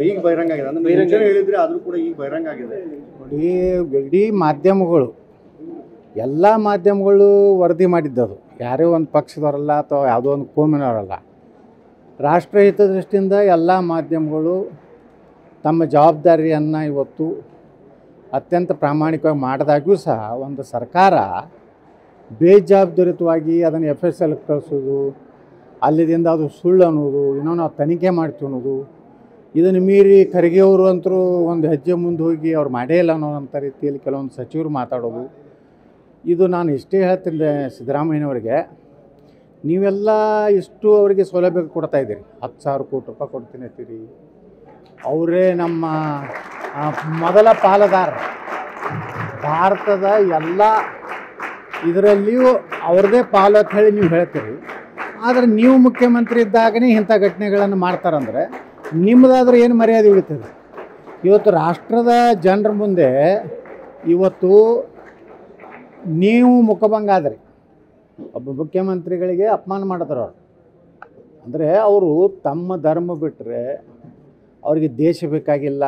ಈಗ ಬಹಿರಂಗ ಆಗಿದೆ ಅಂದ್ರೆ ಮುಂಚೆನೇ ಹೇಳಿದ್ರೆ ಆದರೂ ಕೂಡ ಈಗ ಬಹಿರಂಗ ಆಗಿದೆ. ನೋಡಿ, ಇಡೀ ಮಾಧ್ಯಮಗಳು ಎಲ್ಲ ಮಾಧ್ಯಮಗಳು ವರದಿ ಮಾಡಿದ್ದದು. ಯಾರೇ ಒಂದು ಪಕ್ಷದವರಲ್ಲ ಅಥವಾ ಯಾವುದೋ ಒಂದು ಕೋಮಿನವರಲ್ಲ. ರಾಷ್ಟ್ರಹಿತ ದೃಷ್ಟಿಯಿಂದ ಎಲ್ಲ ಮಾಧ್ಯಮಗಳು ತಮ್ಮ ಜವಾಬ್ದಾರಿಯನ್ನು ಇವತ್ತು ಅತ್ಯಂತ ಪ್ರಾಮಾಣಿಕವಾಗಿ ಮಾಡಿದಾಗ್ಯೂ ಸಹ ಒಂದು ಸರ್ಕಾರ ಬೇಜವಾಬ್ದಾರಿತವಾಗಿ ಅದನ್ನು FSL ಕಳಿಸೋದು, ಅಲ್ಲಿದಿಂದ ಅದು ಸುಳ್ಳು ಅನ್ನೋದು, ಇನ್ನೂ ನಾವು ತನಿಖೆ ಮಾಡ್ತೀವಿ ಅನ್ನೋದು, ಇದನ್ನು ಮೀರಿ ಖರ್ಗೆ ಅವರು ಅಂತರೂ ಒಂದು ಹೆಜ್ಜೆ ಮುಂದೆ ಹೋಗಿ ಅವ್ರು ಮಾಡೇ ಇಲ್ಲ ಅನ್ನೋಂಥ ರೀತಿಯಲ್ಲಿ ಕೆಲವೊಂದು ಸಚಿವರು ಮಾತಾಡೋದು. ಇದು ನಾನು ಇಷ್ಟೇ ಹೇಳ್ತೀನಿ ಸಿದ್ದರಾಮಯ್ಯನವರಿಗೆ, ನೀವೆಲ್ಲ ಇಷ್ಟು ಅವರಿಗೆ ಸೌಲಭ್ಯ ಕೊಡ್ತಾಯಿದ್ದೀರಿ. 10,000 ಕೋಟಿ ರೂಪಾಯಿ ಕೊಡ್ತೀನಿ ಅಂತೀರಿ. ಅವರೇ ನಮ್ಮ ಮೊದಲ ಪಾಲುದಾರ. ಭಾರತದ ಎಲ್ಲ ಇದರಲ್ಲಿಯೂ ಅವ್ರದ್ದೇ ಪಾಲು ಅಂತ ಹೇಳಿ ನೀವು ಹೇಳ್ತೀರಿ. ಆದರೆ ನೀವು ಮುಖ್ಯಮಂತ್ರಿ ಇದ್ದಾಗನೇ ಇಂಥ ಘಟನೆಗಳನ್ನು ಮಾಡ್ತಾರಂದರೆ ನಿಮ್ಮದಾದ್ರೆ ಏನು ಮರ್ಯಾದೆ ಉಳಿತದೆ? ಇವತ್ತು ರಾಷ್ಟ್ರದ ಜನರ ಮುಂದೆ ಇವತ್ತು ನೀವು ಮುಖಭಂಗ ಆದ್ರಿ. ಒಬ್ಬ ಮುಖ್ಯಮಂತ್ರಿಗಳಿಗೆ ಅಪಮಾನ ಮಾಡಿದ್ರು ಅವರು. ಅಂದರೆ ಅವರು ತಮ್ಮ ಧರ್ಮ ಬಿಟ್ಟರೆ ಅವರಿಗೆ ದೇಶ ಬೇಕಾಗಿಲ್ಲ,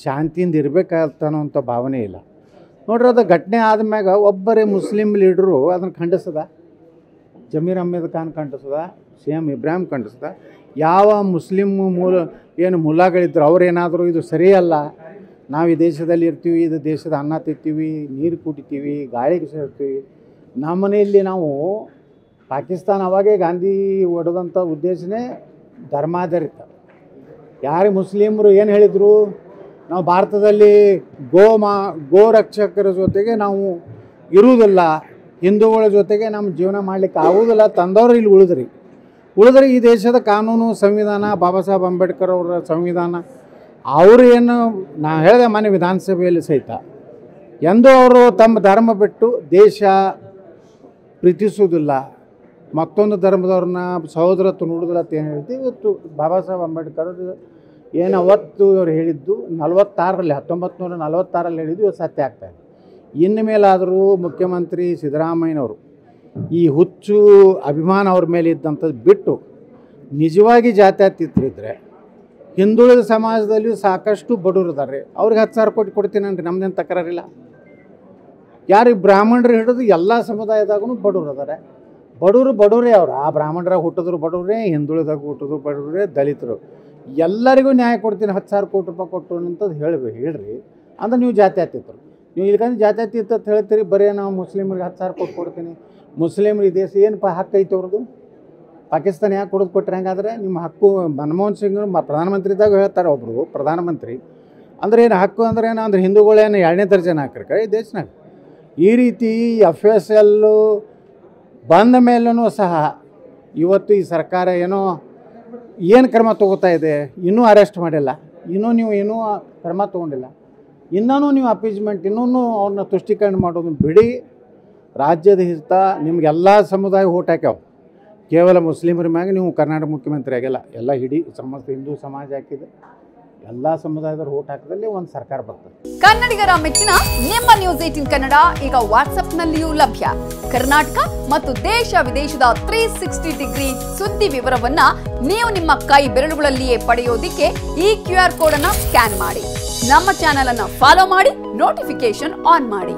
ಶಾಂತಿಯಿಂದ ಇರಬೇಕಾಗ್ತಾನೋಂಥ ಭಾವನೆ ಇಲ್ಲ. ನೋಡ್ರಿ, ಅದು ಘಟನೆ ಆದಮ್ಯಾಗ ಒಬ್ಬರೇ ಮುಸ್ಲಿಂ ಲೀಡ್ರು ಅದನ್ನು ಖಂಡಿಸದ, ಜಮೀರ್ ಅಹ್ಮದ್ ಖಾನ್ ಖಂಡಿಸದ, CM ಇಬ್ರಾಹಿಂ ಖಂಡಿಸದ. ಯಾವ ಮುಸ್ಲಿಂ ಮುಲಾಗಳಿದ್ರು ಅವರೇನಾದರೂ ಇದು ಸರಿಯಲ್ಲ, ನಾವು ಈ ದೇಶದಲ್ಲಿ ಇರ್ತೀವಿ, ಇದು ದೇಶದ ಅನ್ನ ತಿಂತೀವಿ, ನೀರು ಕುಡಿತೀವಿ, ಗಾಳಿಗೆ ಸೇರ್ತೀವಿ, ನಮ್ಮ ಮನೆಯಲ್ಲಿ ನಾವು ಪಾಕಿಸ್ತಾನ ಅವಾಗೇ ಗಾಂಧಿ ಹೊಡೆದಂಥ ಉದ್ದೇಶನೇ ಧರ್ಮಾಧಾರಿತ. ಯಾರು ಮುಸ್ಲಿಮರು ಏನು ಹೇಳಿದರು, ನಾವು ಭಾರತದಲ್ಲಿ ಗೋ ರಕ್ಷಕರ ಜೊತೆಗೆ ನಾವು ಇರುವುದಿಲ್ಲ, ಹಿಂದೂಗಳ ಜೊತೆಗೆ ನಮ್ಮ ಜೀವನ ಮಾಡಲಿಕ್ಕೆ ಆಗೋದಿಲ್ಲ ತಂದವರು ಇಲ್ಲಿ ಉಳಿದ್ರಿ ಈ ದೇಶದ ಕಾನೂನು ಸಂವಿಧಾನ, ಬಾಬಾ ಸಾಹೇಬ್ ಅಂಬೇಡ್ಕರ್ ಅವರ ಸಂವಿಧಾನ, ಅವರು ಏನು ನಾ ಹೇಳಿದೆ ಮನೆ ವಿಧಾನಸಭೆಯಲ್ಲಿ ಸಹಿತ ಎಂದೂ ಅವರು ತಮ್ಮ ಧರ್ಮ ಬಿಟ್ಟು ದೇಶ ಪ್ರೀತಿಸುವುದಿಲ್ಲ, ಮತ್ತೊಂದು ಧರ್ಮದವ್ರನ್ನ ಸಹೋದರತ್ವ ನೋಡೋದಿಲ್ಲ ಅಂತ ಏನು ಹೇಳ್ತೀವಿ. ಇವತ್ತು ಬಾಬಾ ಸಾಹೇಬ್ ಅಂಬೇಡ್ಕರ್ ಏನು ಅವತ್ತು ಇವರು ಹೇಳಿದ್ದು 1946ರಲ್ಲಿ ಹೇಳಿದ್ದು ಇವತ್ತು ಸತ್ಯ ಆಗ್ತಾಯಿದೆ. ಇನ್ನು ಮೇಲಾದರೂ ಮುಖ್ಯಮಂತ್ರಿ ಸಿದ್ದರಾಮಯ್ಯನವರು ಈ ಹುಚ್ಚು ಅಭಿಮಾನ ಅವ್ರ ಮೇಲೆ ಇದ್ದಂಥದ್ದು ಬಿಟ್ಟು ನಿಜವಾಗಿ ಜಾತ್ಯತೀತರಿದ್ದರೆ ಹಿಂದುಳಿದ ಸಮಾಜದಲ್ಲಿಯೂ ಸಾಕಷ್ಟು ಬಡವರು ಇದ್ದಾರೆ. ಅವ್ರಿಗೆ 10,000 ಕೋಟಿ ಕೊಡ್ತೀನಂದ್ರೆ ನಮ್ಮದೇನು ತಕರಾರಿಲ್ಲ. ಯಾರಿಗೆ ಬ್ರಾಹ್ಮಣರು ಹಿಡಿದು ಎಲ್ಲ ಸಮುದಾಯದಾಗೂ ಬಡವರು ಇದ್ದಾರೆ. ಬಡವರೇ ಅವರು. ಆ ಬ್ರಾಹ್ಮಣರಾಗ ಹುಟ್ಟಿದ್ರು ಬಡವರೇ, ಹಿಂದುಳಿದಾಗ ಹುಟ್ಟಿದ್ರು ಬಡವರೇ, ದಲಿತರು ಎಲ್ಲರಿಗೂ ನ್ಯಾಯ ಕೊಡ್ತೀನಿ 10,000 ಕೋಟಿ ರೂಪಾಯಿ ಕೊಟ್ಟು ಅಂತದ್ದು ಹೇಳ್ರಿ. ಅಂದ್ರೆ ನೀವು ಜಾತ್ಯತೀತರು. ನೀವು ಇಲ್ಲಿಕಂದ್ರೆ ಜಾತ್ಯತೀತ ಅಂತ ಹೇಳ್ತೀರಿ, ಬರೀ ನಾವು ಮುಸ್ಲಿಮ್ರಿಗೆ 10,000 ಕೋಟಿ ಕೊಡ್ತೀನಿ. ಮುಸ್ಲಿಮ್ರು ಈ ದೇಶ ಏನಪ್ಪ ಹಕ್ಕು ಐತೆ ಅವ್ರದ್ದು? ಪಾಕಿಸ್ತಾನ ಯಾಕೆ ಕೊಟ್ರೆ ಹೆಂಗಾದ್ರೆ ನಿಮ್ಮ ಹಕ್ಕು? ಮನಮೋಹನ್ ಸಿಂಗ್ ಪ್ರಧಾನಮಂತ್ರಿ ಇದ್ದಾಗ ಹೇಳ್ತಾರೆ ಒಬ್ಬರು ಪ್ರಧಾನಮಂತ್ರಿ, ಅಂದ್ರೆ ಏನು ಹಕ್ಕು ಅಂದ್ರೆ ಏನು ಅಂದ್ರೆ ಹಿಂದೂಗಳೇನು 2ನೇ ದರ್ಜೆನ ಹಾಕಿರ್ತಾರೆ ಈ ದೇಶನಾಗ. ಈ ರೀತಿ FSL ಬಂದ ಮೇಲೂ ಸಹ ಇವತ್ತು ಈ ಸರ್ಕಾರ ಏನು ಕ್ರಮ ತೊಗೋತಾ ಇದೆ? ಇನ್ನೂ ಅರೆಸ್ಟ್ ಮಾಡಿಲ್ಲ, ಇನ್ನೂ ಕ್ರಮ ತೊಗೊಂಡಿಲ್ಲ, ಇನ್ನೂ ನೀವು ಅಪೀಸ್ಮೆಂಟ್ ಇನ್ನೂ ಅವ್ರನ್ನ ತುಷ್ಟೀಕರಣ ಮಾಡೋದು ಬಿಡಿ. ರಾಜ್ಯದ ಹಿತ ನಿಮಗೆಲ್ಲ ಸಮುದಾಯ ಓಟ್ ಹಾಕ್ಯಾವ, ಕೇವಲ ಮುಸ್ಲಿಮರ ಮ್ಯಾಗ ನೀವು ಕರ್ನಾಟಕ ಮುಖ್ಯಮಂತ್ರಿ ಆಗಿಲ್ಲ, ಎಲ್ಲ ಇಡೀ ಸಮಸ್ತ ಹಿಂದೂ ಸಮಾಜ ಹಾಕಿದೆ, ಎಲ್ಲ ಸಮುದಾಯದವ್ರು ಓಟ್ ಹಾಕಿದಲ್ಲಿ ಒಂದು ಸರ್ಕಾರ ಬರ್ತದೆ. ಕನ್ನಡಿಗರ ಮೆಚ್ಚಿನ ನಿಮ್ಮ ನ್ಯೂಸ್ 18 ಕನ್ನಡ ಈಗ ವಾಟ್ಸ್ಆಪ್ನಲ್ಲಿಯೂ ಲಭ್ಯ. ಕರ್ನಾಟಕ ಮತ್ತು ದೇಶ ವಿದೇಶದ 360 ಡಿಗ್ರಿ ಸುದ್ದಿ ವಿವರವನ್ನ ನೀವು ನಿಮ್ಮ ಕೈ ಬೆರಳುಗಳಲ್ಲಿಯೇ ಪಡೆಯೋದಿಕ್ಕೆ ಈ QR ಕೋಡ್ ಅನ್ನು ಸ್ಕ್ಯಾನ್ ಮಾಡಿ. ನಮ್ಮ ಚಾನೆಲ್ ಅನ್ನು ಫಾಲೋ ಮಾಡಿ, ನೋಟಿಫಿಕೇಶನ್ ಆನ್ ಮಾಡಿ.